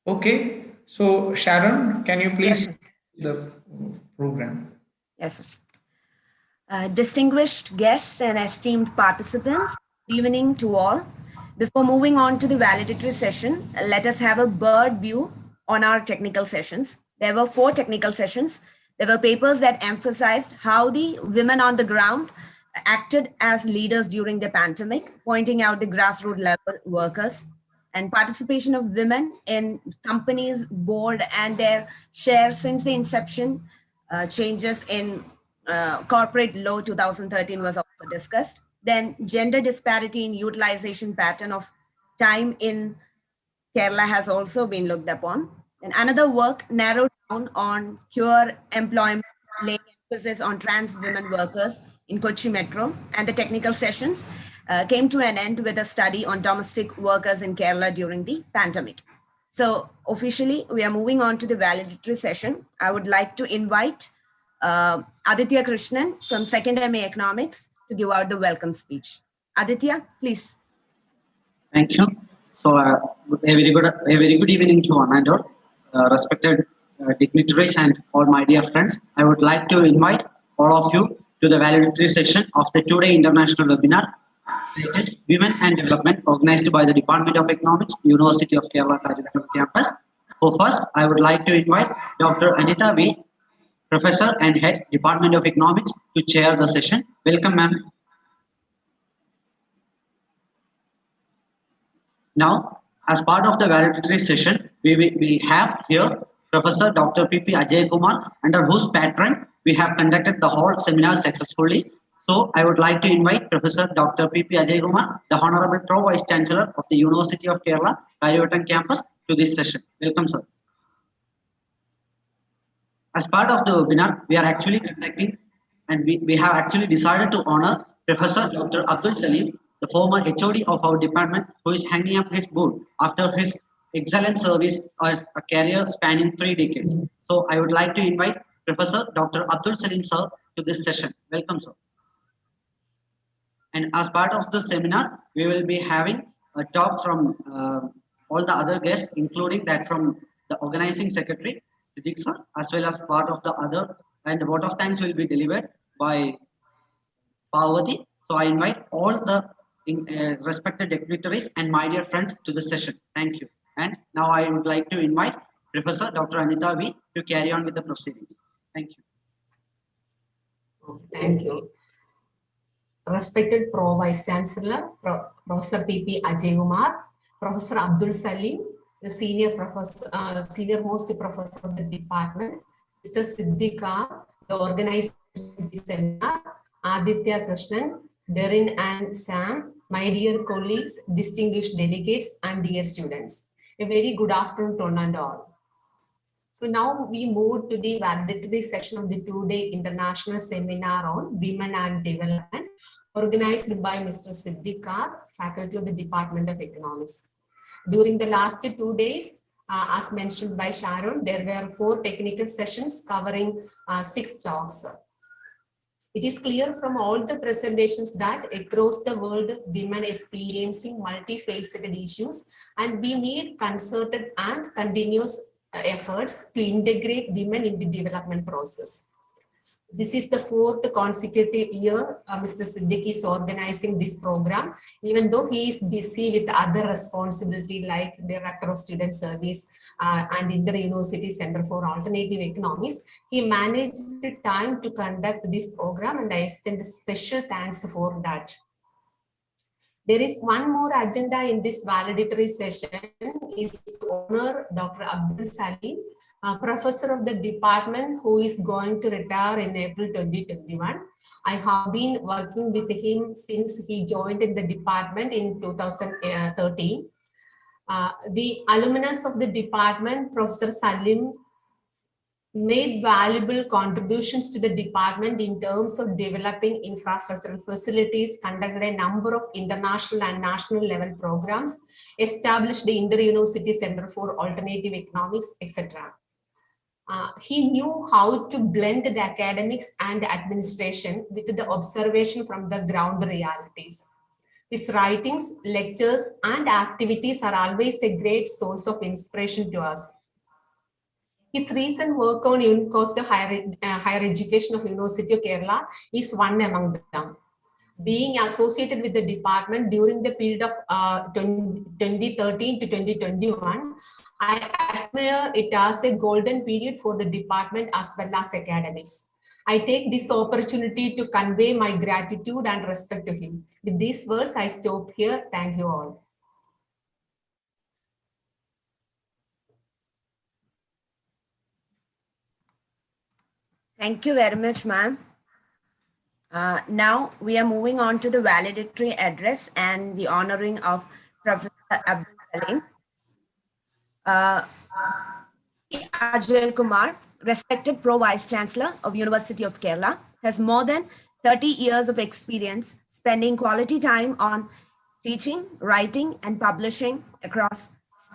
Okay, so Sharon, can you Yes, please sir. the program? Yes, sir. Distinguished guests and esteemed participants, good evening to all. Before moving on to the valedictory session, let us have a bird view on our technical sessions. There were 4 technical sessions. There were papers that emphasized how the women on the ground acted as leaders during the pandemic, pointing out the grassroots level workers and participation of women in companies board and their share since the inception. Changes in corporate law 2013 was also discussed. Then gender disparity in utilization pattern of time in Kerala has also been looked upon. And another work narrowed down on pure employment, laying emphasis on trans women workers in Kochi Metro. And the technical sessions came to an end with a study on domestic workers in Kerala during the pandemic. So officially, we are moving on to the valedictory session. I would like to invite Aditya Krishnan from 2nd MA Economics to give out the welcome speech. Aditya, please. Thank you. So, a very good evening to one and all, respected dignitaries and all my dear friends. I would like to invite all of you to the valedictory session of the two-day international webinar titled Women and Development, organized by the Department of Economics, University of Kerala campus. So, first, I would like to invite Dr. Anita V, Professor and Head, Department of Economics, to chair the session. Welcome, ma'am. Now, as part of the valedictory session, we have here Professor Dr. PP Ajayakumar, under whose patron we have conducted the whole seminar successfully. So, I would like to invite Professor Dr. PP Ajayakumar, the Honorable Pro Vice Chancellor of the University of Kerala, Valedictory campus, to this session. Welcome, sir. As part of the webinar, we are actually conducting and we have actually decided to honor Professor Dr. Abdul Salim, the former HOD of our department, who is hanging up his boot after his excellent service of a career spanning 3 decades. So I would like to invite Professor Dr. Abdul Salim sir to this session. Welcome, sir. And as part of the seminar, we will be having a talk from all the other guests, including that from the organizing secretary, Siddiq sir, as well as part of the other, and the vote of thanks will be delivered by Parvati. So I invite all the respected dignitaries and my dear friends to the session. Thank you. And now I would like to invite Professor Dr. Anita V to carry on with the proceedings. Thank you. Thank you. Respected Pro Vice Chancellor, Professor PP Ajayakumar, Professor Abdul Salim, the senior most professor of the department, Mr. Siddhika, the organizer of the seminar, Aditya Krishnan, Darren and Sam, my dear colleagues, distinguished delegates, and dear students. A very good afternoon to one and all. So now we move to the valedictory session of the two-day international seminar on women and development, organized by Mr. Siddhika, faculty of the Department of Economics. During the last 2 days, as mentioned by Sharon, there were 4 technical sessions covering 6 talks. It is clear from all the presentations that across the world, women experiencing multifaceted issues, and we need concerted and continuous efforts to integrate women in the development process. This is the 4th consecutive year Mr. Siddiqui is organizing this program, even though he is busy with other responsibility like Director of Student Service and Inter-University Center for Alternative Economics. He managed time to conduct this program, and I extend special thanks for that. There is one more agenda in this valedictory session, is to honor Dr. Abdul Salim, professor of the department, who is going to retire in April 2021. I have been working with him since he joined in the department in 2013. The alumnus of the department, Professor Salim, made valuable contributions to the department in terms of developing infrastructural facilities, conducted a number of international and national level programs, established the Inter-University Center for Alternative Economics, etc. He knew how to blend the academics and administration with the observation from the ground realities. His writings, lectures, and activities are always a great source of inspiration to us. His recent work on cost of higher education of University of Kerala is one among them. Being associated with the department during the period of 2013 to 2021, I admire it as a golden period for the department as well as academics. I take this opportunity to convey my gratitude and respect to him. With these words, I stop here. Thank you all. Thank you very much, ma'am. Now we are moving on to the valedictory address and the honoring of Professor Abdul Salim. Ajayakumar, respected Pro Vice Chancellor of University of Kerala, has more than 30 years of experience spending quality time on teaching, writing, and publishing across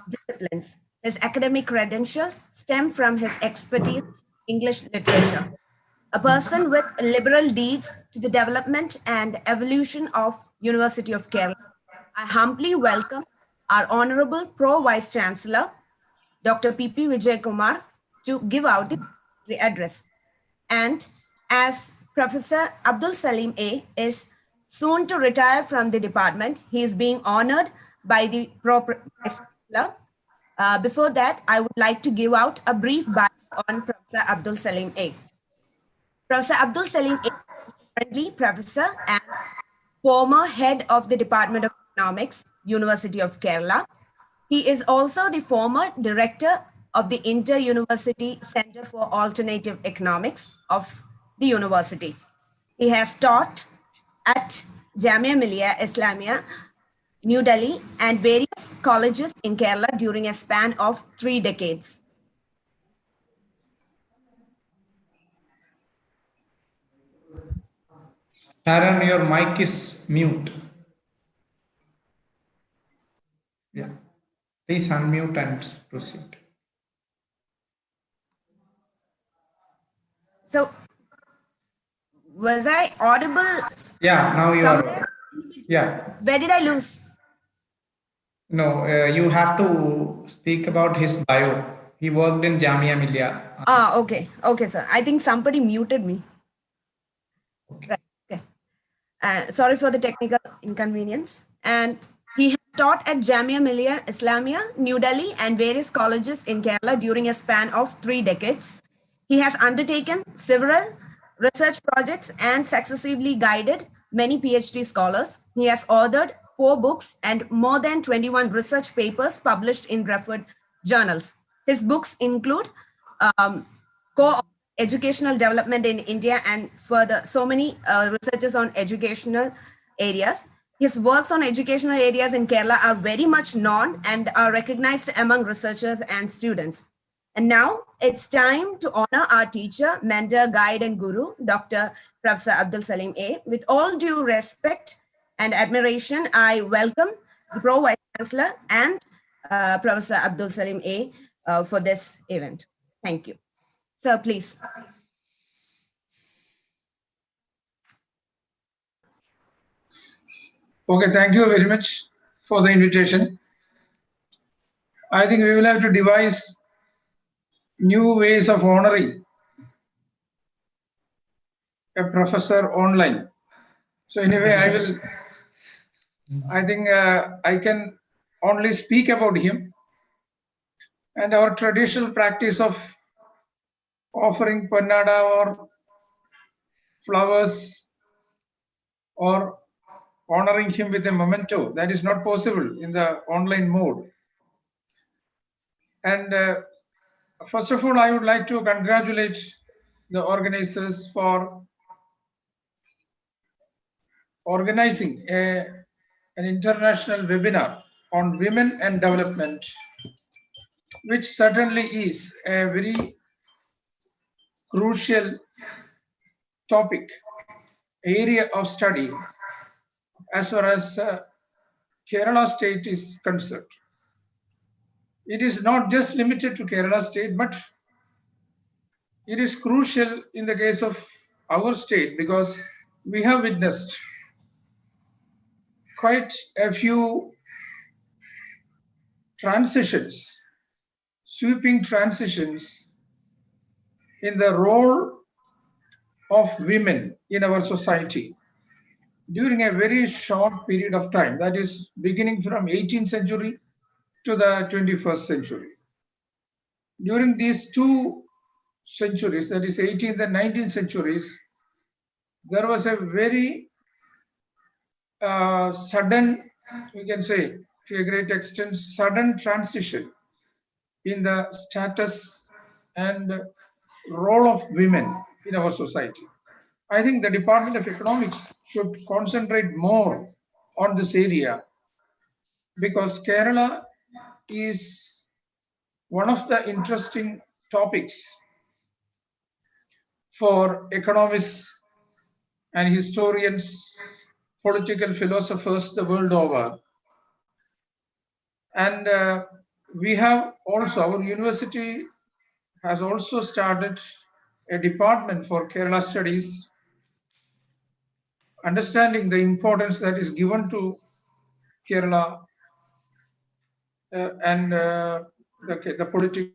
disciplines. His academic credentials stem from his expertise in English literature. A person with liberal deeds to the development and evolution of University of Kerala, I humbly welcome our Honorable Pro Vice Chancellor, Dr. PP Ajayakumar, to give out the address. And as Professor Abdul Salim A is soon to retire from the department, he is being honored by the Pro Vice Chancellor. Before that, I would like to give out a brief bio on Professor Abdul Salim A. Professor Abdul Salim A is currently professor and former head of the Department of Economics, University of Kerala. He is also the former director of the Inter-University Center for Alternative Economics of the university. He has taught at Jamia Millia Islamia, New Delhi, and various colleges in Kerala during a span of 3 decades. Sharon, your mic is mute. Yeah. Please unmute and proceed. So, was I audible? Yeah, now you are. Somewhere? Yeah. Where did I lose? No, you have to speak about his bio. He worked in Jamia Millia. Okay. Okay, sir. I think somebody muted me. Right. Okay. Sorry for the technical inconvenience. And he has taught at Jamia Millia Islamia, New Delhi, and various colleges in Kerala during a span of 3 decades. He has undertaken several research projects and successively guided many PhD scholars. He has authored 4 books and more than 21 research papers published in referred journals. His books include educational development in India and further so many researches on educational areas. His works on educational areas in Kerala are very much known and are recognized among researchers and students. And now it's time to honor our teacher, mentor, guide, and guru, Dr. Professor Abdul Salim A. With all due respect and admiration, I welcome the Pro Vice Chancellor and Professor Abdul Salim A for this event. Thank you. Sir, please. Okay, thank you very much for the invitation. I think we will have to devise new ways of honoring a professor online. So anyway, I think I can only speak about him and our traditional practice of offering pannada or flowers or honoring him with a memento. That is not possible in the online mode. And first of all, I would like to congratulate the organizers for organizing an international webinar on women and development, which certainly is a very crucial topic, area of study as far as Kerala state is concerned. It is not just limited to Kerala state, but it is crucial in the case of our state because we have witnessed quite a few transitions, sweeping transitions in the role of women in our society during a very short period of time, that is beginning from 18th century to the 21st century. During these two centuries, that is 18th and 19th centuries, there was a very sudden, we can say to a great extent, sudden transition in the status and role of women in our society. I think the Department of Economics should concentrate more on this area, because Kerala is one of the interesting topics for economists and historians, political philosophers the world over. And we have also, our university has also started a department for Kerala studies, understanding the importance that is given to Kerala and the politics.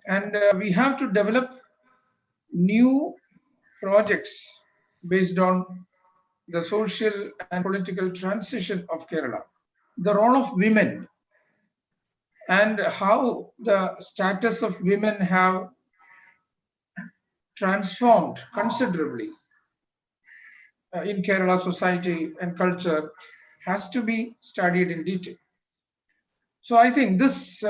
And we have to develop new projects based on the social and political transition of Kerala, the role of women, and how the status of women have transformed considerably in Kerala society and culture has to be studied in detail. So I think this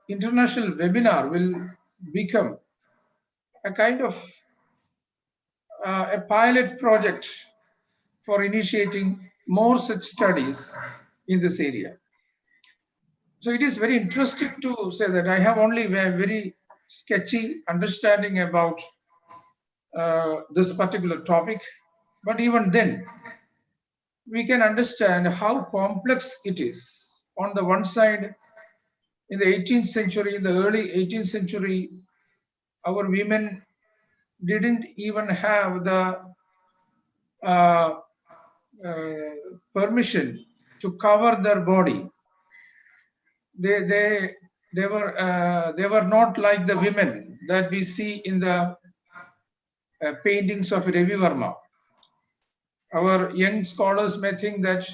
international webinar will become a kind of a pilot project for initiating more such studies in this area. So it is very interesting to say that I have only a very sketchy understanding about this particular topic, but even then we can understand how complex it is. On the one side, in the 18th century, in the early 18th century, our women didn't even have the permission to cover their body. They were not like the women that we see in the paintings of Ravi Verma. Our young scholars may think that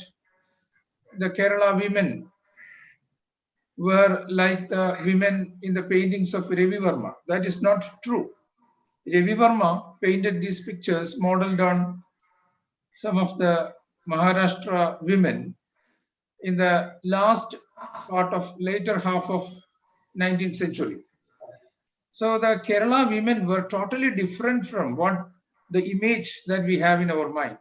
the Kerala women were like the women in the paintings of Ravi Verma. That is not true. Ravi Verma painted these pictures modeled on some of the Maharashtra women in the last part of later half of 19th century. So the Kerala women were totally different from what the image that we have in our mind.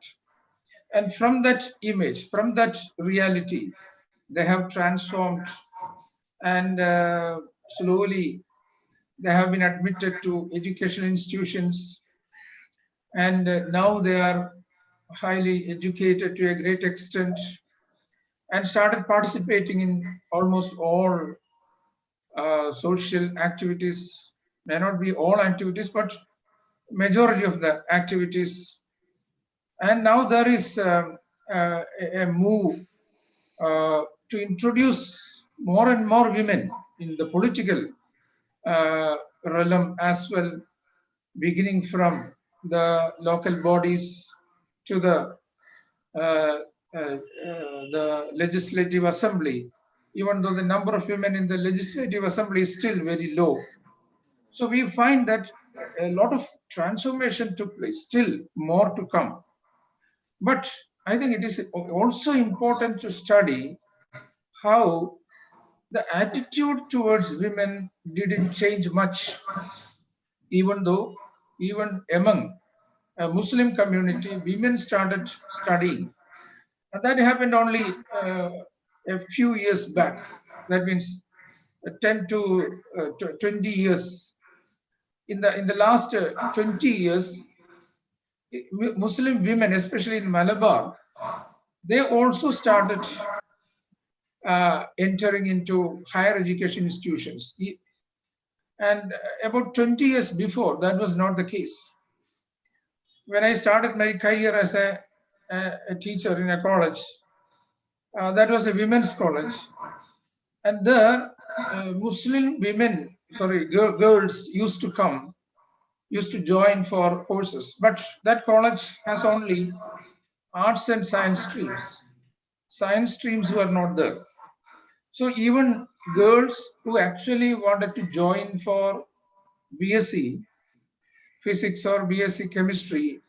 And from that image, from that reality, they have transformed, and slowly they have been admitted to educational institutions, and now they are highly educated to a great extent and started participating in almost all social activities. May not be all activities, but majority of the activities. And now there is a move to introduce more and more women in the political realm as well, beginning from the local bodies to the legislative assembly, even though the number of women in the legislative assembly is still very low. So we find that a lot of transformation took place, still more to come. But I think it is also important to study how the attitude towards women didn't change much, even though even among a Muslim community, women started studying. And that happened only a few years back. That means 10 to 20 years. In the last 20 years, Muslim women, especially in Malabar, they also started entering into higher education institutions. And about 20 years before, that was not the case. when I started my career as a teacher in a college, that was a women's college. And there, Muslim women, sorry, girls used to join for courses. But that college has only arts and science streams. Science streams were not there. So even girls who actually wanted to join for BSc physics or BSc chemistry,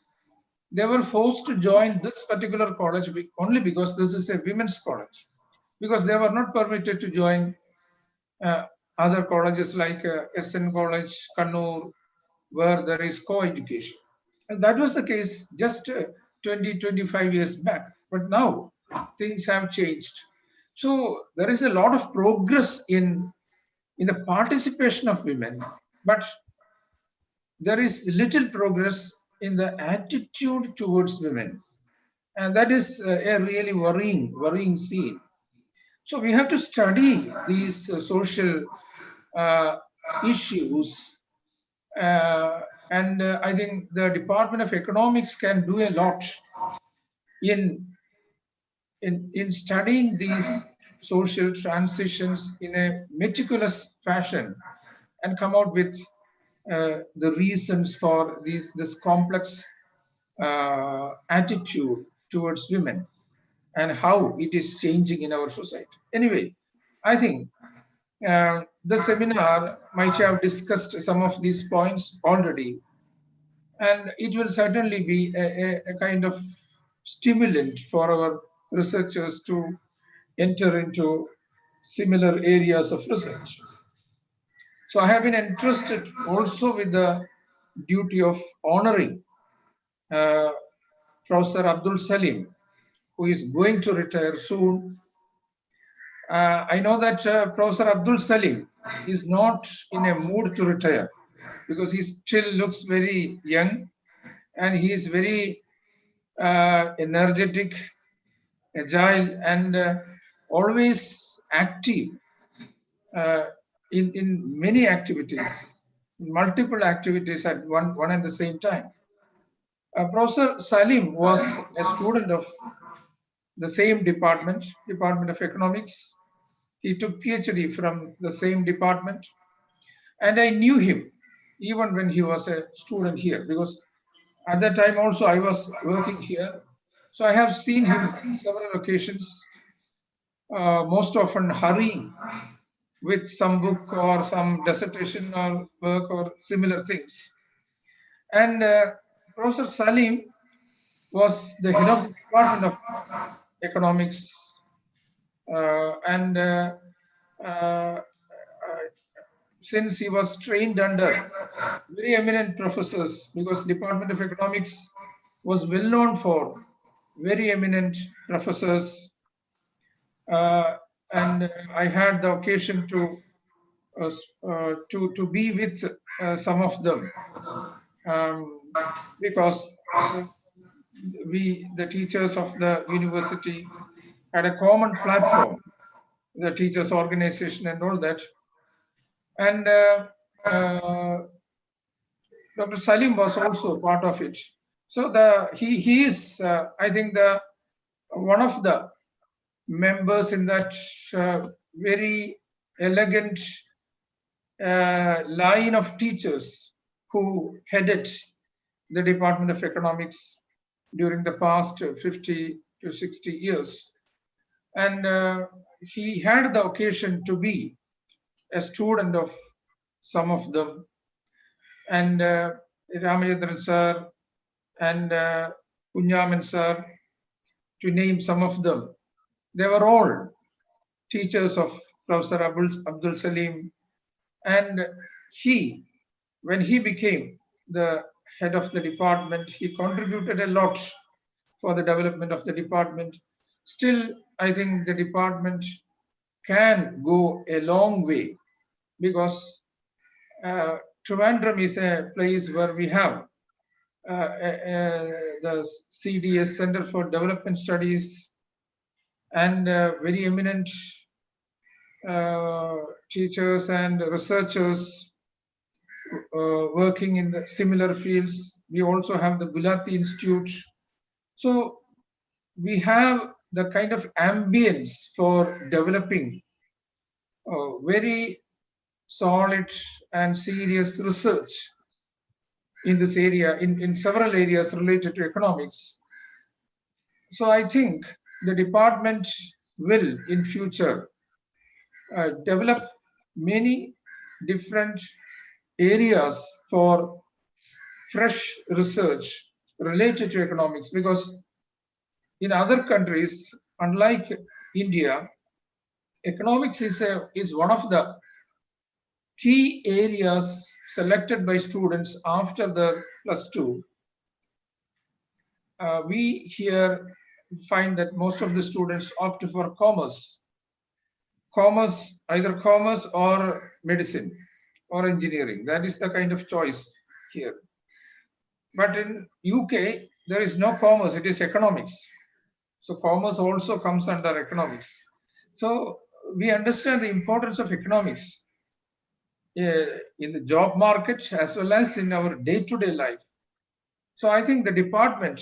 they were forced to join this particular college only because this is a women's college, because they were not permitted to join uh, other colleges like SN College, Kannur, where there is co-education. And that was the case just 20, 25 years back. But now things have changed. So there is a lot of progress in the participation of women, but there is little progress in the attitude towards women. And that is a really worrying scene. So we have to study these social uh, issues. And I think the Department of Economics can do a lot in, in studying these social transitions in a meticulous fashion and come out with the reasons for this complex attitude towards women and how it is changing in our society. Anyway, I think the seminar might have discussed some of these points already, and it will certainly be a kind of stimulant for our researchers to enter into similar areas of research. So I have been entrusted also with the duty of honoring uh, Professor Abdul Salim, who is going to retire soon. I know that Professor Abdul Salim is not in a mood to retire because he still looks very young and he is very energetic, agile, and always active in many activities, multiple activities at one and the same time. Professor Salim was a student of the same department, Department of Economics. He took PhD from the same department, and I knew him even when he was a student here, because at that time also I was working here. So I have seen him several occasions, most often hurrying with some book or some dissertation or work or similar things. And Professor Salim was the head of the Department of Economics, and since he was trained under very eminent professors, because Department of Economics was well known for very eminent professors, and I had the occasion to be with some of them, because we, the teachers of the university, had a common platform, the teachers organization and all that. And Dr. Salim was also part of it. So he is, I think, the one of the members in that very elegant line of teachers who headed the Department of Economics during the past 50 to 60 years. And he had the occasion to be a student of some of them. And Ramayendran sir and Kunyaman sir, to name some of them, they were all teachers of Professor Abdul Salim. And he, when he became the head of the department, he contributed a lot for the development of the department. Still, I think the department can go a long way, because Trivandrum is a place where we have the CDS, Center for Development Studies, and very eminent teachers and researchers working in the similar fields. We also have the Gulati Institute. So we have the kind of ambience for developing very solid and serious research in this area, in several areas related to economics. So I think the department will in future develop many different areas for fresh research related to economics, because in other countries, unlike India, economics is one of the key areas selected by students after the +2. We here find that most of the students opt for commerce, either commerce or medicine or engineering. That is the kind of choice here. But in UK, there is no commerce, it is economics. So commerce also comes under economics. So we understand the importance of economics in the job market as well as in our day-to-day life. So I think the department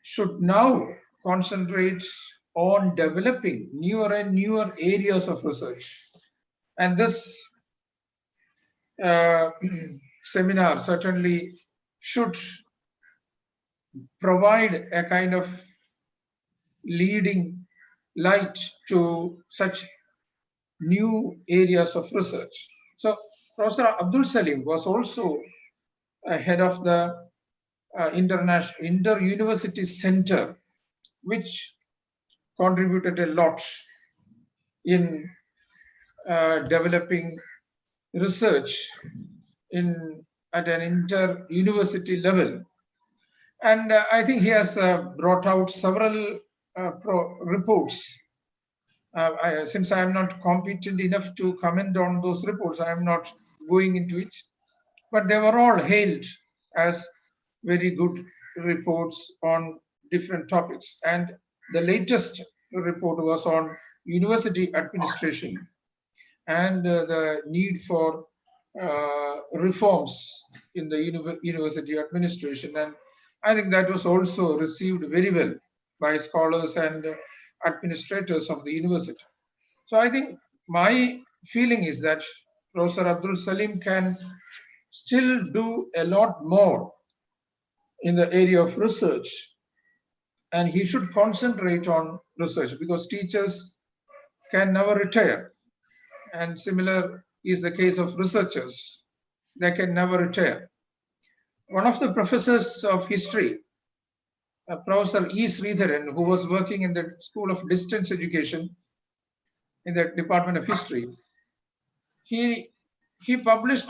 should now concentrate on developing newer and newer areas of research. And this seminar certainly should provide a kind of leading light to such new areas of research. So Professor Abdul Salim was also head of the Inter-University Center, which contributed a lot in developing research at an inter-university level. And I think he has brought out several reports. Since I am not competent enough to comment on those reports, I am not going into it. But they were all hailed as very good reports on different topics. And the latest report was on university administration and the need for reforms in the university administration. And I think that was also received very well by scholars and administrators of the university. So I think my feeling is that Professor Abdul Salim can still do a lot more in the area of research, and he should concentrate on research, because teachers can never retire, and similar is the case of researchers. They can never retire. One of the professors of history, Professor E. Sridharan, who was working in the School of Distance Education in the Department of History, he published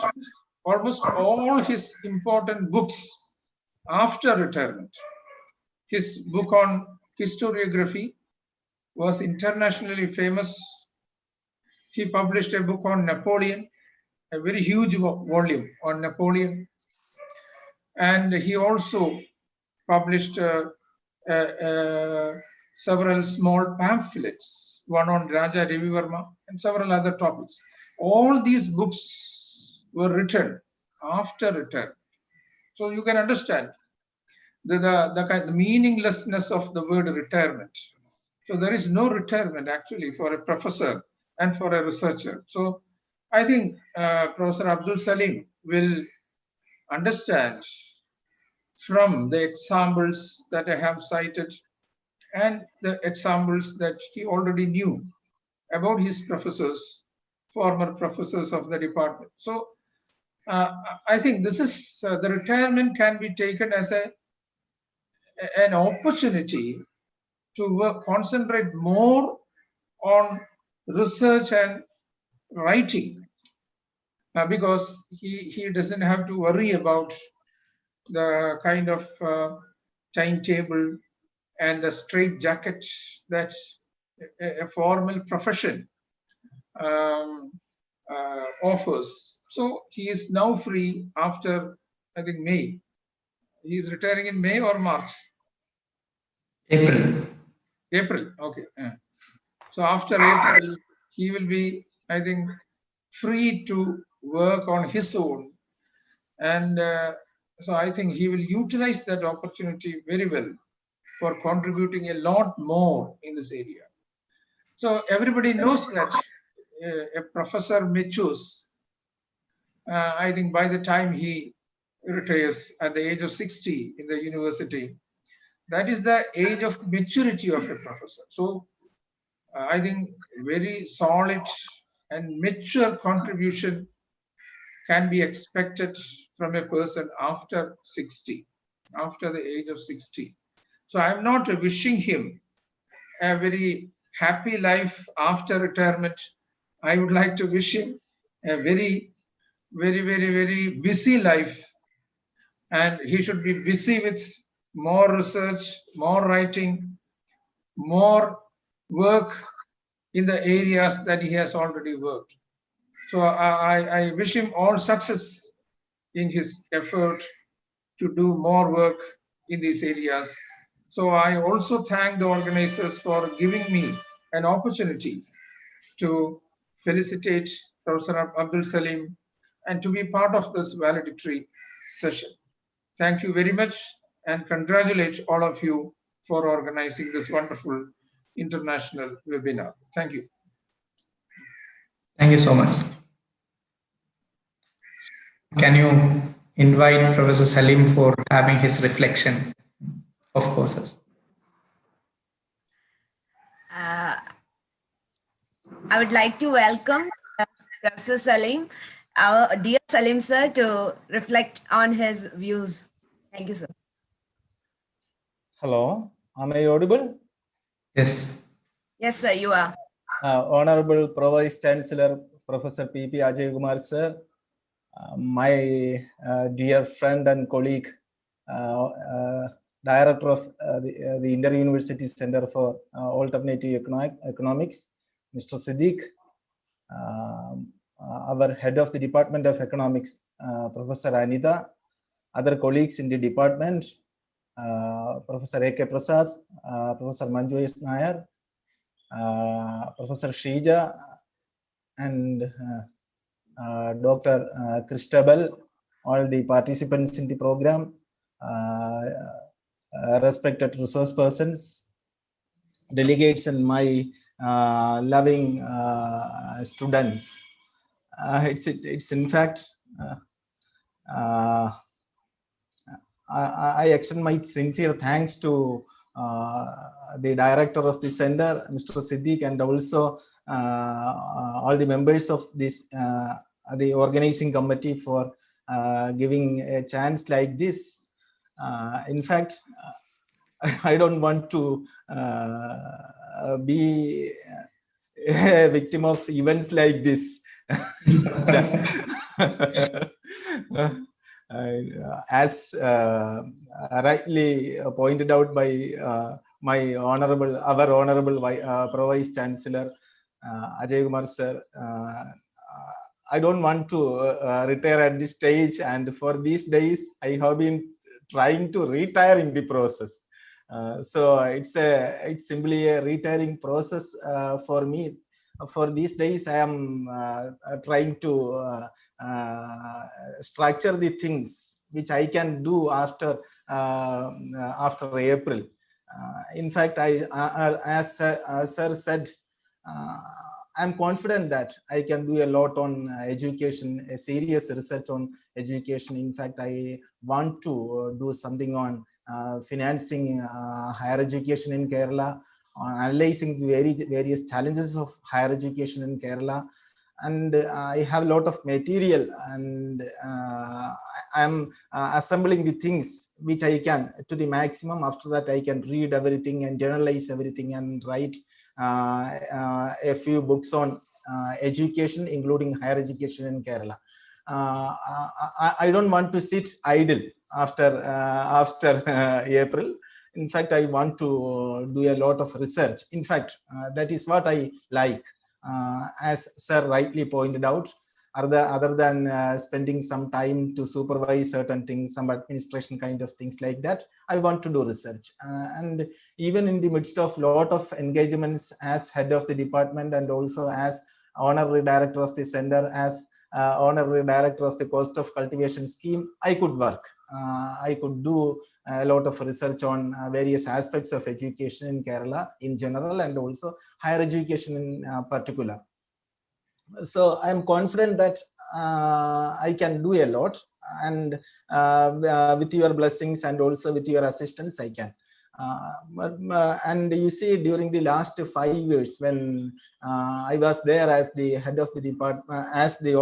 almost all his important books after retirement. His book on historiography was internationally famous. He published a book on Napoleon, a very huge volume on Napoleon. And he also published several small pamphlets, one on Raja Ravivarma and several other topics. All these books were written after retirement. So you can understand the kind of meaninglessness of the word retirement. So there is no retirement actually for a professor and for a researcher. So I think Professor Abdul Salim will understand from the examples that I have cited and the examples that he already knew about his professors, former professors of the department. So I think this is the retirement can be taken as an opportunity to concentrate more on research and writing, because he doesn't have to worry about the kind of timetable and the straight jacket that a formal profession offers. So he is now free after, I think, May. He is retiring in May or March? April. April, okay. Yeah. So after April, he will be, I think, free to work on his own. And so I think he will utilize that opportunity very well for contributing a lot more in this area. So everybody knows that a professor matures. I think by the time he retires at the age of 60 in the university, that is the age of maturity of a professor. So I think very solid and mature contribution can be expected from a person after 60, after the age of 60. So I'm not wishing him a very happy life after retirement. I would like to wish him a very busy life, and he should be busy with more research, more writing, more work in the areas that he has already worked. So I wish him all success in his effort to do more work in these areas. So I also thank the organizers for giving me an opportunity to felicitate Professor Abdul Salim and to be part of this valedictory session. Thank you very much and congratulate all of you for organizing this wonderful international webinar. Thank you. Thank you so much. Can you invite Professor Salim for having his reflection of courses? I would like to welcome Professor Salim, our dear Salim sir, to reflect on his views. Thank you, sir. Hello, am I audible? Yes. Yes, sir, you are. Honorable Vice Chancellor, Professor PP Ajayakumar, sir, my dear friend and colleague, Director of the Inter-University Center for Alternative Economics, Mr. Siddiq, our Head of the Department of Economics, Professor Anita, other colleagues in the department, Professor A.K. Prasad, Professor Manju S. Nair, Professor Shrija, and Dr. Christabel, all the participants in the program, respected resource persons, delegates, and my loving students. It's in fact, I extend my sincere thanks to the director of the center, Mr. Siddiq, and also all the members of this the organizing committee for giving a chance like this. In fact, I don't want to be a victim of events like this. As rightly pointed out by our honorable Vice Chancellor Ajayakumar sir, I don't want to retire at this stage, and for these days I have been trying to retire in the process. So it's simply a retiring process for me. For these days, I am trying to structure the things which I can do after April. In fact, as sir said, I'm confident that I can do a lot on education, a serious research on education. In fact, I want to do something on financing higher education in Kerala, analyzing the various challenges of higher education in Kerala. And I have a lot of material, and I'm assembling the things which I can to the maximum. After that, I can read everything and journalize everything and write a few books on education, including higher education in Kerala. I don't want to sit idle after April. In fact, I want to do a lot of research. In fact, that is what I like. As sir rightly pointed out, other than spending some time to supervise certain things, some administration kind of things like that, I want to do research. And even in the midst of lot of engagements as head of the department and also as honorary director of the center, as honorary director of the cost of cultivation scheme, I could work. I could do a lot of research on various aspects of education in Kerala in general and also higher education in particular. So I'm confident that I can do a lot, and with your blessings and also with your assistance, I can. And you see, during the last 5 years, when I was there as the head of the department, as the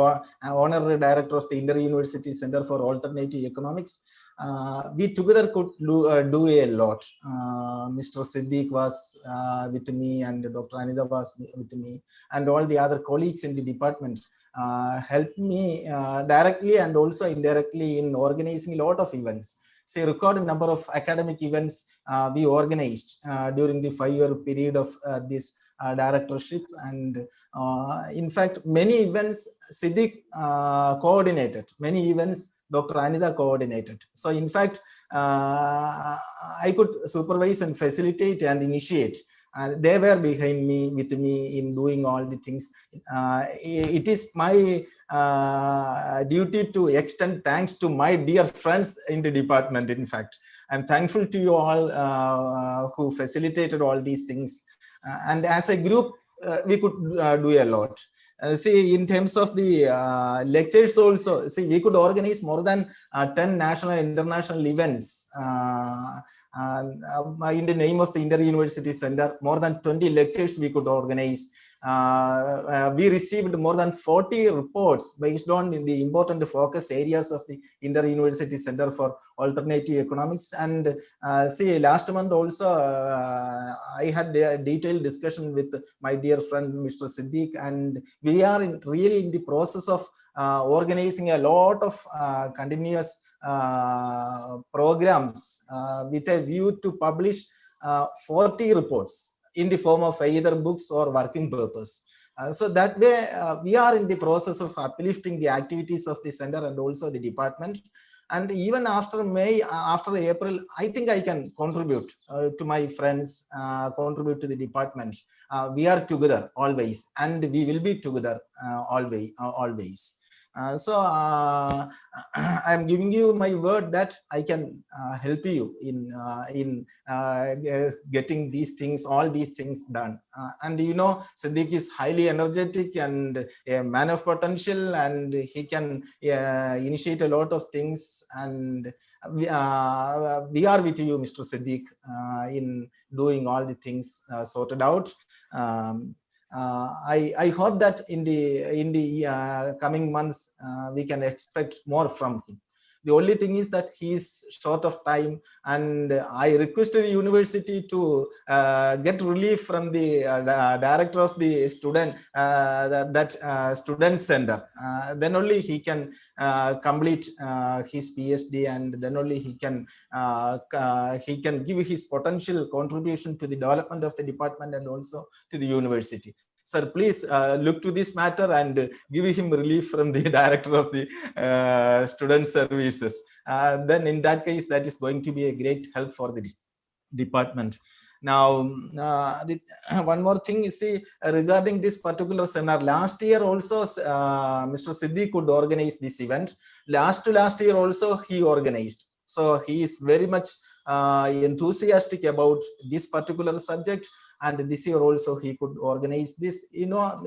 honorary director of the Inter-University Center for Alternative Economics, we together could do a lot. Mr. Siddiq was with me, and Dr. Anita was with me, and all the other colleagues in the department helped me directly and also indirectly in organizing a lot of events. Say, record number of academic events we organized during the 5-year period of this directorship, and in fact, many events Siddiq coordinated, many events Dr. Anita coordinated. So in fact, I could supervise and facilitate and initiate. They were behind me, with me in doing all the things. It is my duty to extend thanks to my dear friends in the department. In fact, I'm thankful to you all who facilitated all these things. And as a group, we could do a lot. See, in terms of the lectures also, see, we could organize more than 10 national and international events in the name of the Inter-University Center. More than 20 lectures we could organize. We received more than 40 reports based on the important focus areas of the Inter-University Center for Alternative Economics. And see, last month also, I had a detailed discussion with my dear friend, Mr. Siddiq, and we are really in the process of organizing a lot of continuous programs with a view to publish 40 reports in the form of either books or working papers. So that way, we are in the process of uplifting the activities of the center and also the department. And even after May, after April, I think I can contribute to my friends, contribute to the department. We are together always, and we will be together always. So I'm giving you my word that I can help you in getting these things, all these things done. And you know, Siddiq is highly energetic and a man of potential, and he can initiate a lot of things. And we are with you, Mr. Siddiq, in doing all the things sorted out. I hope that in the coming months we can expect more from him. The only thing is that he is short of time, and I requested the university to get relief from the director of the student student center. Then only he can complete his PhD, and then only he can give his potential contribution to the development of the department and also to the university. Sir, please look to this matter and give him relief from the director of the student services. Then in that case, that is going to be a great help for the department. Now, one more thing, you see, regarding this particular seminar, last year also, Mr. Siddiq could organize this event. Last year also, he organized. So he is very much enthusiastic about this particular subject. And this year also he could organize this. You know,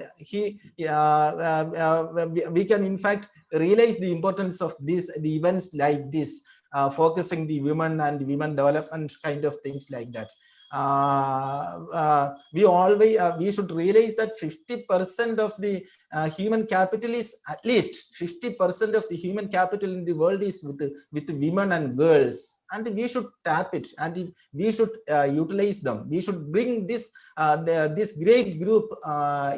we can in fact realize the importance of the events like this, focusing the women and women development kind of things like that. We should realize that 50% of the human capital is, at least 50% of the human capital in the world is with women and girls. And we should tap it, and we should utilize them. We should bring this great group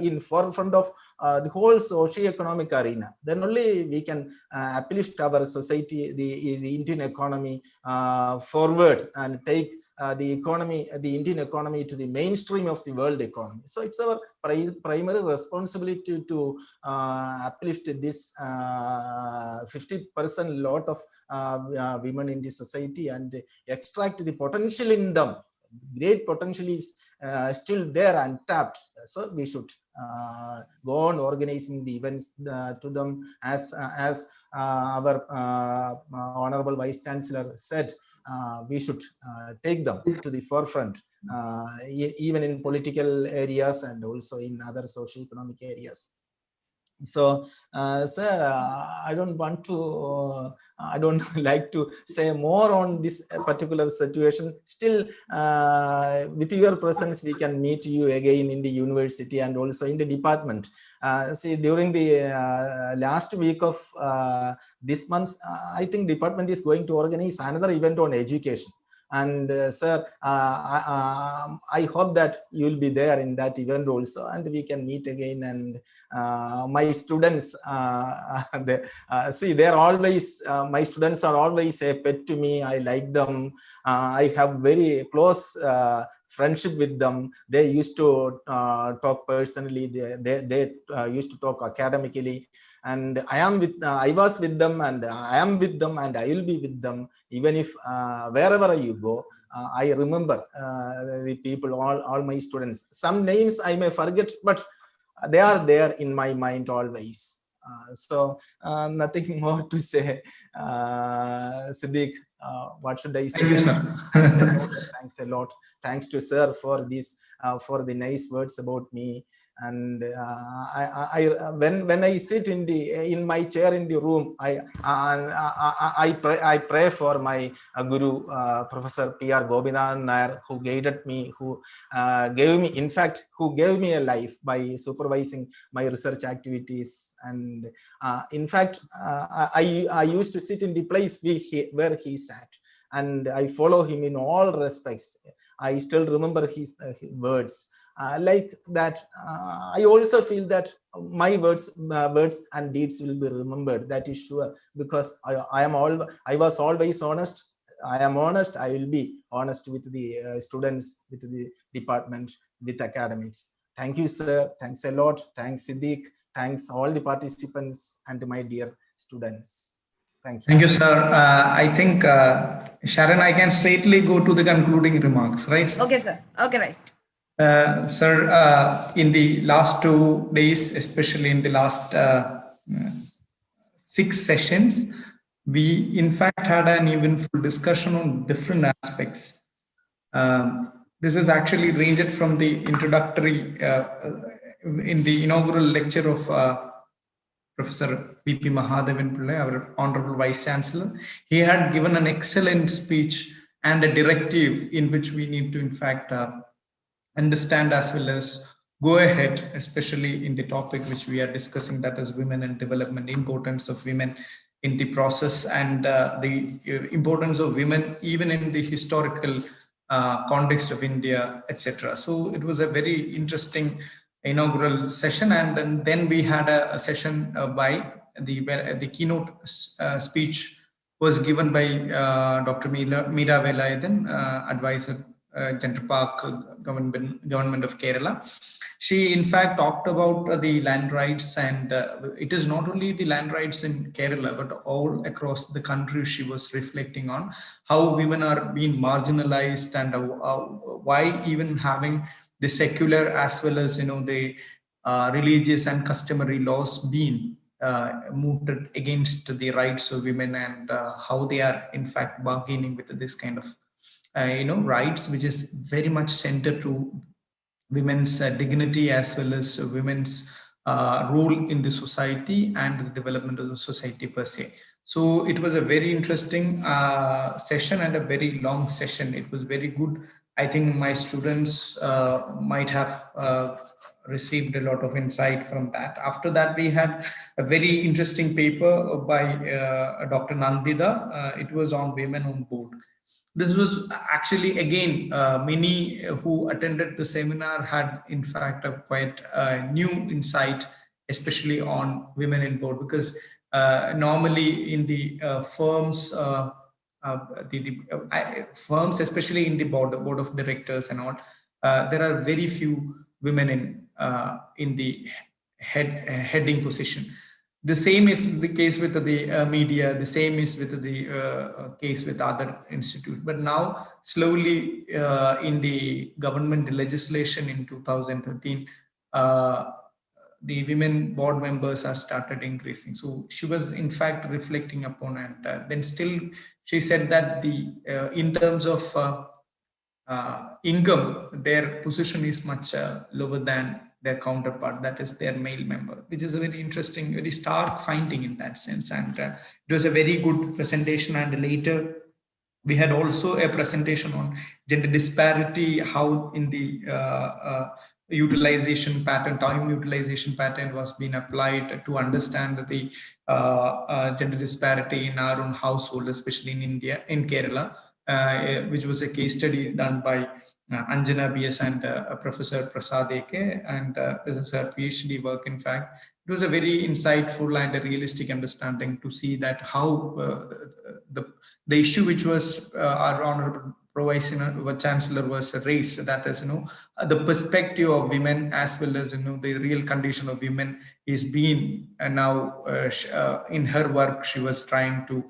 in forefront of the whole socio-economic arena. Then only we can uplift our society, the Indian economy forward, and take the Indian economy to the mainstream of the world economy. So it's our primary responsibility to uplift this 50% lot of women in the society and extract the potential in them. Great potential is still there, untapped. So we should go on organizing the events to them, as our Honorable Vice Chancellor said. We should take them to the forefront, even in political areas and also in other socio-economic areas. So, sir, I don't want to, I don't like to say more on this particular situation. Still, with your presence, we can meet you again in the university and also in the department. See, during the last week of this month, I think department is going to organize another event on education. And sir, I hope that you will be there in that event also, and we can meet again. And my students, see, they're always, my students are always a pet to me. I like them. I have very close friendship with them. They used to talk personally. They used to talk academically. And I was with them, and I am with them, and I will be with them. Even if wherever you go, I remember the people, all my students. Some names I may forget, but they are there in my mind always. So nothing more to say. Siddiq, what should I say? Thank you, sir. Thanks a lot. Thanks a lot. Thanks to sir for this, for the nice words about me. And when I sit in my chair in the room, I pray for my guru, Professor PR Gobinathan Nair, who guided me, who gave me, in fact, who gave me a life by supervising my research activities. And in fact, I used to sit in the place where he sat, and I follow him in all respects. I still remember his words. Like that, I also feel that my words and deeds will be remembered. That is sure, because I was always honest. I am honest. I will be honest with the students, with the department, with academics. Thank you, sir. Thanks a lot. Thanks, Siddiq. Thanks all the participants and my dear students. Thank you. Thank you, sir. I think, Sharon, I can straightly go to the concluding remarks, right? Okay, sir. Okay, right. Sir, in the last 2 days, especially in the last 6 sessions, we in fact had an eventful discussion on different aspects. This is actually ranged from the introductory, in the inaugural lecture of Professor PP Ajayakumar, our Honorable Vice Chancellor. He had given an excellent speech and a directive in which we need to in fact understand as well as go ahead, especially in the topic which we are discussing, that is women and development, importance of women in the process, and the importance of women even in the historical context of India, etc. So it was a very interesting inaugural session, and then we had a session by the keynote speech was given by Dr. Meera Velayathan, advisor, Gender Park government of Kerala. She in fact talked about the land rights, and it is not only the land rights in Kerala but all across the country. She was reflecting on how women are being marginalized, and why even having the secular as well as the religious and customary laws being mooted against the rights of women, and how they are in fact bargaining with this kind of rights, which is very much centered to women's dignity as well as women's role in the society and the development of the society per se. So it was a very interesting session and a very long session. It was very good. I think my students might have received a lot of insight from that. After that, we had a very interesting paper by Dr. Nandida. It was on women on board. This was actually, again, many who attended the seminar had in fact a quite new insight, especially on women in board, because normally in the firms, firms, especially in the board of directors and all, there are very few women in the heading position. The same is the case with the media. The same is with the case with other institutes. But now, slowly, in the government legislation in 2013, the women board members are started increasing. So she was in fact reflecting upon, and then still she said that the in terms of income, their position is much lower than their counterpart, that is their male member, which is a very interesting, very stark finding in that sense. And it was a very good presentation. And later we had also a presentation on gender disparity, how in the utilization pattern, time utilization pattern was being applied to understand the gender disparity in our own household, especially in India, in Kerala, which was a case study done by Anjana BS and Professor Prasad Eke, and this is her PhD work. In fact, it was a very insightful and a realistic understanding to see that how the issue which was our honorable Vice Chancellor was raised, that is, the perspective of women as well as, the real condition of women is being, and now in her work, she was trying to,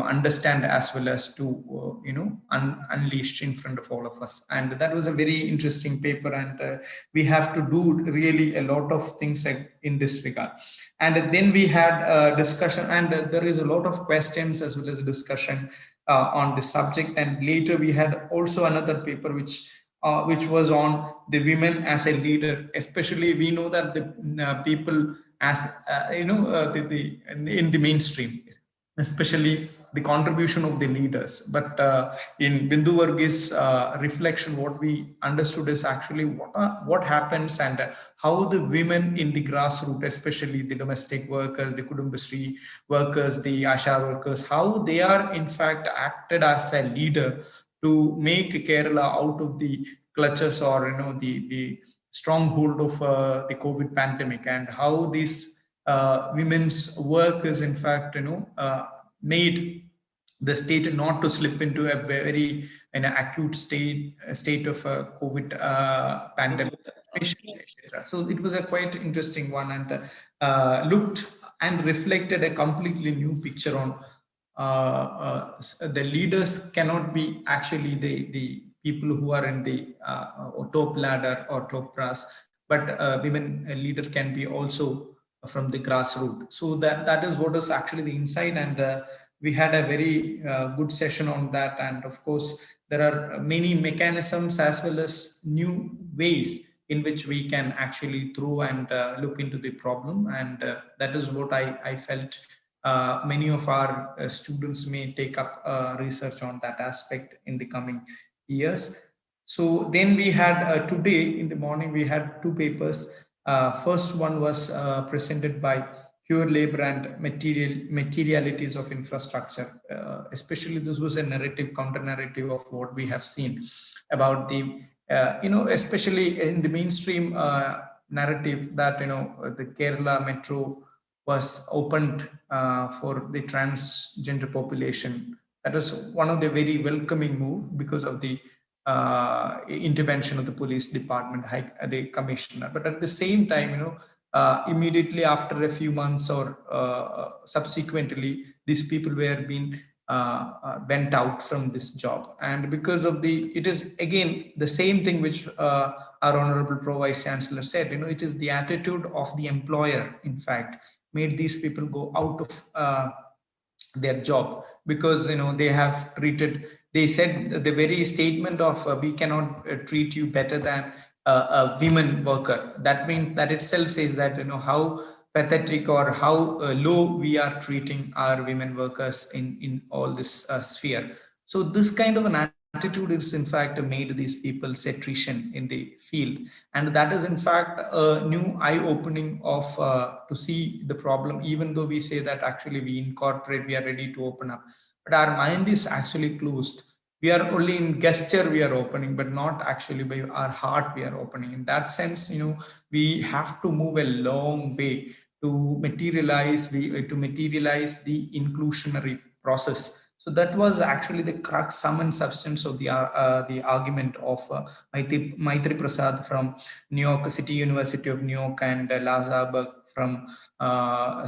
understand as well as to, unleash in front of all of us. And that was a very interesting paper. And we have to do really a lot of things in this regard. And then we had a discussion, and there is a lot of questions as well as a discussion on the subject. And later we had also another paper which was on the women as a leader. Especially we know that the people as in the mainstream, especially the contribution of the leaders. But in Bindu Varghese reflection, what we understood is actually what happens and how the women in the grassroots, especially the domestic workers, the Kudumbashree workers, the Asha workers, how they are in fact acted as a leader to make Kerala out of the clutches or the stronghold of the COVID pandemic, and how these women's work is in fact made the state not to slip into a very acute state of COVID pandemic, etc. So it was a quite interesting one, and looked and reflected a completely new picture on the leaders cannot be actually the people who are in the top ladder or top brass, but women leader can be also from the grassroots. So that is what is actually the insight. And we had a very good session on that. And of course, there are many mechanisms as well as new ways in which we can actually through and look into the problem. And that is what I felt many of our students may take up research on that aspect in the coming years. So then we had today in the morning, we had two papers. First one was presented by pure labor and materialities of infrastructure. Especially this was a narrative, counter narrative of what we have seen about the, especially in the mainstream narrative that, the Kerala metro was opened for the transgender population. That was one of the very welcoming move because of the intervention of the police department, the commissioner. But at the same time, immediately after a few months or subsequently, these people were being went out from this job. And because of it is again the same thing which our honorable Vice Chancellor said, it is the attitude of the employer, in fact, made these people go out of their job, because they have treated, they said the very statement of we cannot treat you better than a women worker. That means that itself says that how pathetic or how low we are treating our women workers in all this sphere. So this kind of an attitude is in fact made these people attrition in the field, and that is in fact a new eye-opening of to see the problem. Even though we say that actually we incorporate, we are ready to open up, but our mind is actually closed. We are only in gesture we are opening, but not actually by our heart we are opening. In that sense, we have to move a long way to materialize the inclusionary process. So that was actually the crux, sum and substance of the argument of Maitri Prasad from New York City, University of New York, and Laza Berg from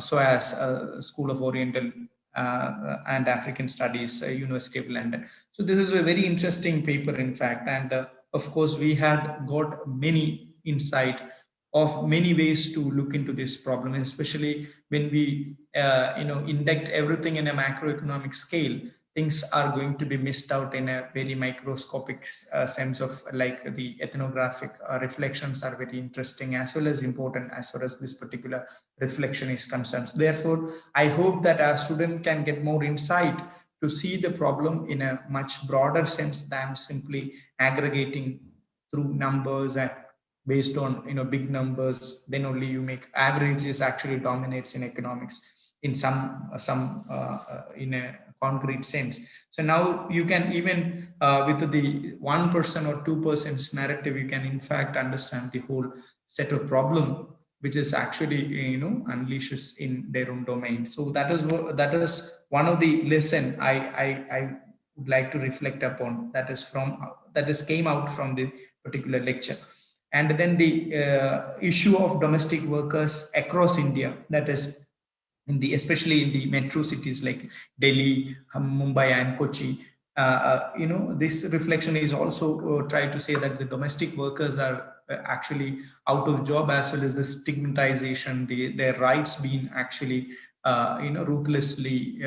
SOAS, School of Oriental and African Studies, University of London. So this is a very interesting paper, in fact. And of course, we had got many insight of many ways to look into this problem, especially when we induct everything in a macroeconomic scale. Things are going to be missed out in a very microscopic sense of, like, the ethnographic reflections are very interesting as well as important as far as this particular reflection is concerned. Therefore, I hope that our student can get more insight to see the problem in a much broader sense than simply aggregating through numbers and based on big numbers. Then only you make averages actually dominates in economics in some in a concrete sense. So now you can even with the 1% or 2% narrative, you can in fact understand the whole set of problem which is actually unleashes in their own domain. So that is one of the lesson I would like to reflect upon, that is came out from the particular lecture. And then the issue of domestic workers across India, that is especially in the metro cities like Delhi, Mumbai, and Kochi. This reflection is also try to say that the domestic workers are actually out of job, as well as the stigmatization, their rights being actually ruthlessly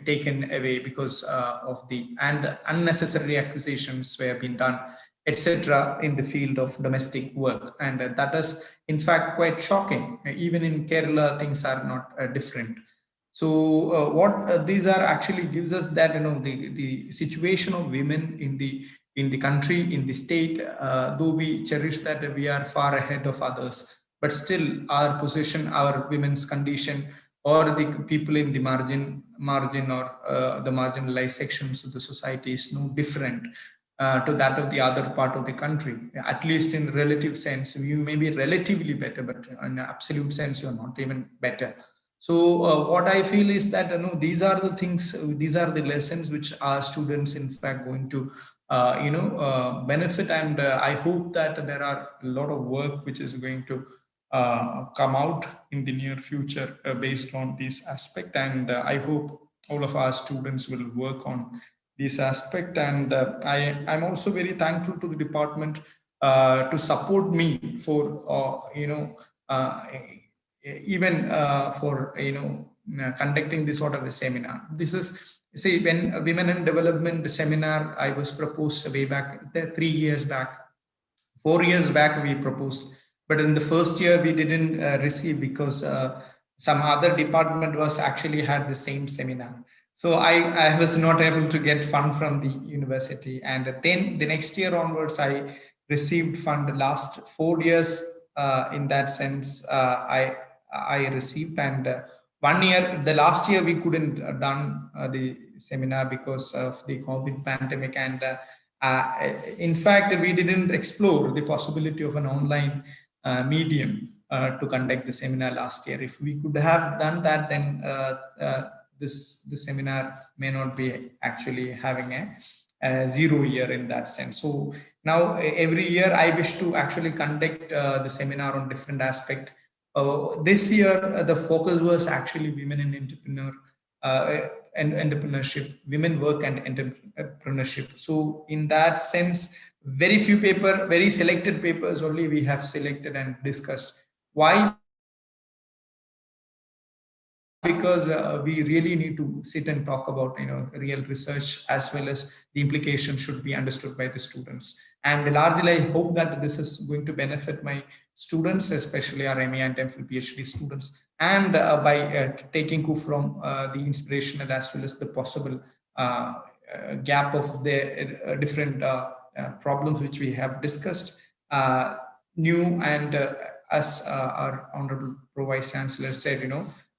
taken away because of the unnecessary accusations were being done, etc., in the field of domestic work. And that is in fact quite shocking. Even in Kerala, things are not different. So what these are actually gives us that the situation of women in the country, in the state, though we cherish that we are far ahead of others, but still our position, our women's condition, or the people in the margin or the marginalized sections of the society is no different to that of the other part of the country. At least in relative sense, you may be relatively better, but in absolute sense, you're not even better. So what I feel is that these are the things, these are the lessons which our students in fact going to benefit. And I hope that there are a lot of work which is going to come out in the near future based on this aspect. And I hope all of our students will work on this aspect. And I'm also very thankful to the department to support me for even for conducting this sort of a seminar. This is, see, when Women in Development seminar I was proposed way back 3 years back, 4 years back we proposed, but in the first year we didn't receive because some other department was actually had the same seminar. So I was not able to get fund from the university. And then the next year onwards, I received fund. The last 4 years in that sense, I received. And 1 year, the last year we couldn't done the seminar because of the COVID pandemic. And in fact, we didn't explore the possibility of an online medium to conduct the seminar last year. If we could have done that, then this seminar may not be actually having a 0 year in that sense. So now every year I wish to actually conduct the seminar on different aspect. This year the focus was actually women in entrepreneurship, women work and entrepreneurship. So in that sense, very few very selected papers only we have selected and discussed. Why? Because we really need to sit and talk about real research, as well as the implications should be understood by the students. And largely I hope that this is going to benefit my students, especially our MA and MPhil PhD students, and by taking coup from the inspirational as well as the possible gap of the different problems which we have discussed, new and as our Honorable Pro Vice Chancellor said,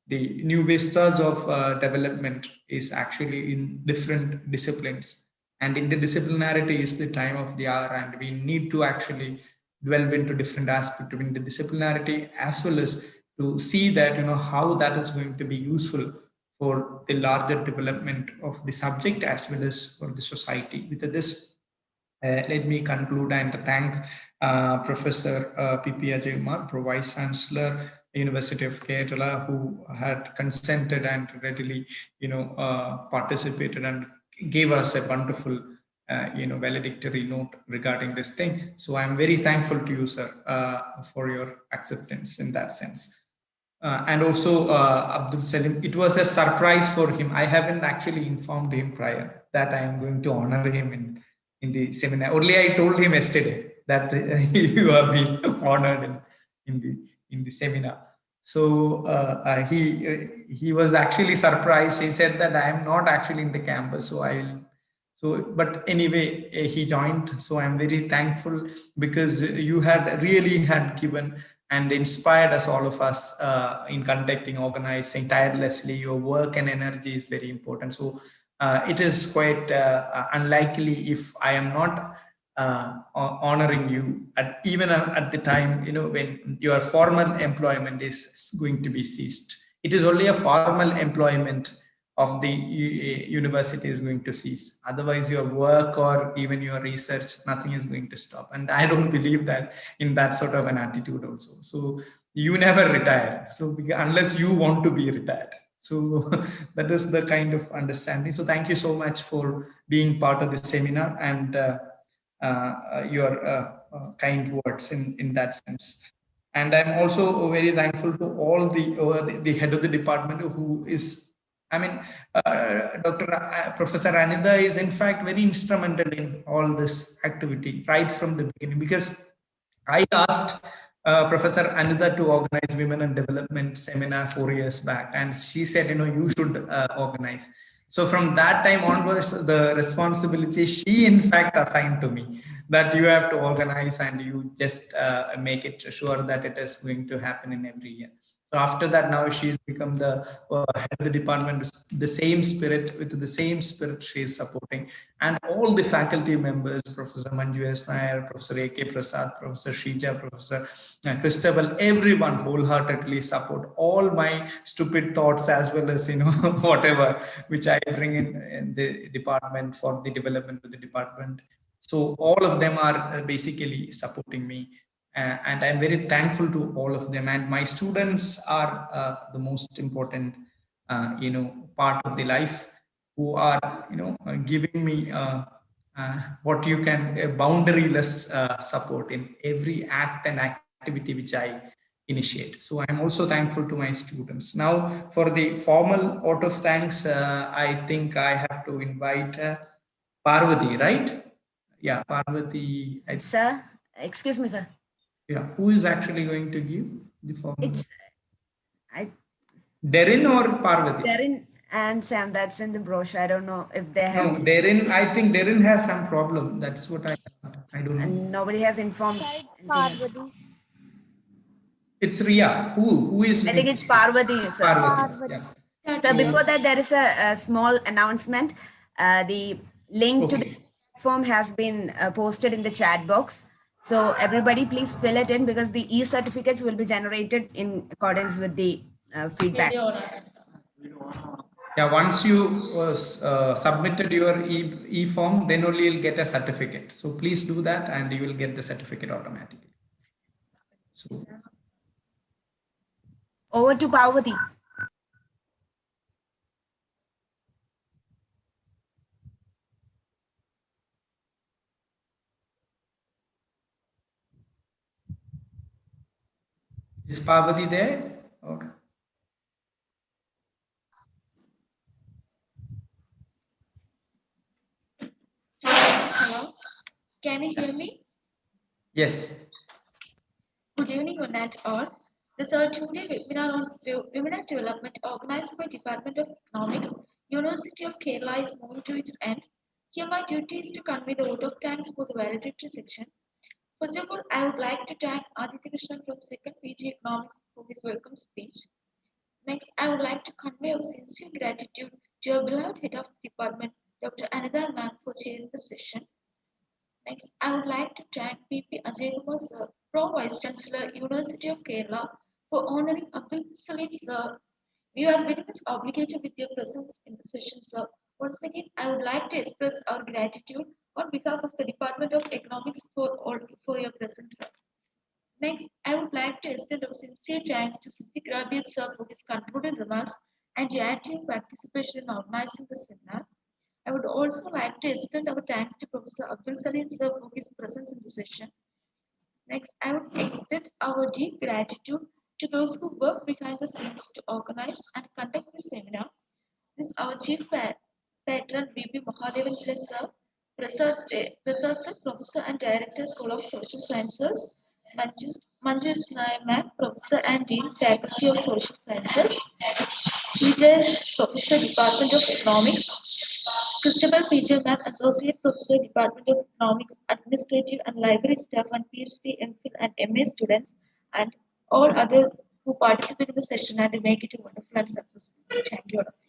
the new vistas of development is actually in different disciplines, and interdisciplinarity is the time of the hour, and we need to actually delve into different aspects of interdisciplinarity, as well as to see that how that is going to be useful for the larger development of the subject as well as for the society. With this, let me conclude and thank Professor PP Ajayakumar, Pro Vice Chancellor, University of Kerala, who had consented and readily participated and gave us a wonderful valedictory note regarding this thing. So I'm very thankful to you, sir, for your acceptance in that sense. And also Abdul Salim, it was a surprise for him. I haven't actually informed him prior that I am going to honor him in the seminar. Only I told him yesterday that you have been honored in the seminar. So he was actually surprised. He said that I am not actually in the campus, but anyway, he joined. So I'm very thankful because you had given and inspired us, all of us, in conducting, organizing tirelessly. Your work and energy is very important. So it is quite unlikely if I am not honoring you even at the time, when your formal employment is going to be ceased. It is only a formal employment of the university is going to cease. Otherwise, your work or even your research, nothing is going to stop. And I don't believe that in that sort of an attitude also. So you never retire. So unless you want to be retired. So that is the kind of understanding. So thank you so much for being part of the seminar and your kind words in that sense. And I'm also very thankful to all the head of the department who is, Professor Anida is in fact very instrumental in all this activity right from the beginning, because I asked Professor Anida to organize Women and Development seminar 4 years back, and she said, you should organize. So from that time onwards, the responsibility she in fact assigned to me, that you have to organize and you just make it sure that it is going to happen in every year. So after that, now she's become the head of the department with the same spirit she is supporting. And all the faculty members, Professor Manju S. Nair, Professor A.K. Prasad, Professor Shija, Professor Christabel, everyone wholeheartedly support all my stupid thoughts as well as, whatever, which I bring in the department for the development of the department. So all of them are basically supporting me. And I'm very thankful to all of them. And my students are the most important, part of the life, who are, giving me what you can boundaryless support in every act and activity which I initiate. So I'm also thankful to my students. Now, for the formal vote of thanks, I think I have to invite Parvati, right? Yeah, Parvati. Sir, excuse me, sir. Yeah, who is actually going to give the formal? It's Darren or Parvati? Darren and Sam. That's in the brochure. I don't know if they have. No, Darren. I think Darren has some problem. That's what I don't know. And nobody has informed. Parvati. It's Ria. Who is? I think it's Parvati, sir. Parvati. Yeah. So before that, there is a small announcement. The link to the platform has been posted in the chat box. So everybody please fill it in, because the e-certificates will be generated in accordance with the feedback. Yeah, once you submitted your e-form, then only you'll get a certificate. So please do that and you will get the certificate automatically. So over to Parvati. Is Parvati there? Or? Hello, can you hear me? Yes. Good evening, one and all. This is our two-day webinar on women and development organized by Department of Economics, University of Kerala is moving to its end. Here my duty is to convey the vote of thanks for the valedictory section. First of all, I would like to thank Aditya Krishnan from 2nd PG Economics for his welcome speech. Next, I would like to convey our sincere gratitude to your beloved head of department, Dr. Anida Ma'am, for chairing the session. Next, I would like to thank PP Ajayakumar Sir, Vice Chancellor, University of Kerala, for honoring Abdul Salim Sir. We are very much obligated with your presence in the session, sir. Once again, I would like to express our gratitude on behalf of the Department of Economics for your presence, sir. Next, I would like to extend our sincere thanks to Siddiq Rabiat sir for his concluded remarks and your active participation in organizing the seminar. I would also like to extend our thanks to Professor Abdul Salim sir for his presence in the session. Next, I would extend our deep gratitude to those who work behind the scenes to organize and conduct this seminar. This is our chief patron, VP Mahadevan Plus sir, Prasad sir, Professor and Director, School of Social Sciences, Manjus Nayak, Professor and Dean, Faculty of Social Sciences, Srijas, Professor, Department of Economics, Christabel PJ Ma'am, Associate Professor, Department of Economics, Administrative and Library staff, and PhD, MPhil, and MA students, and all other who participate in the session and make it a wonderful and successful. Thank you all.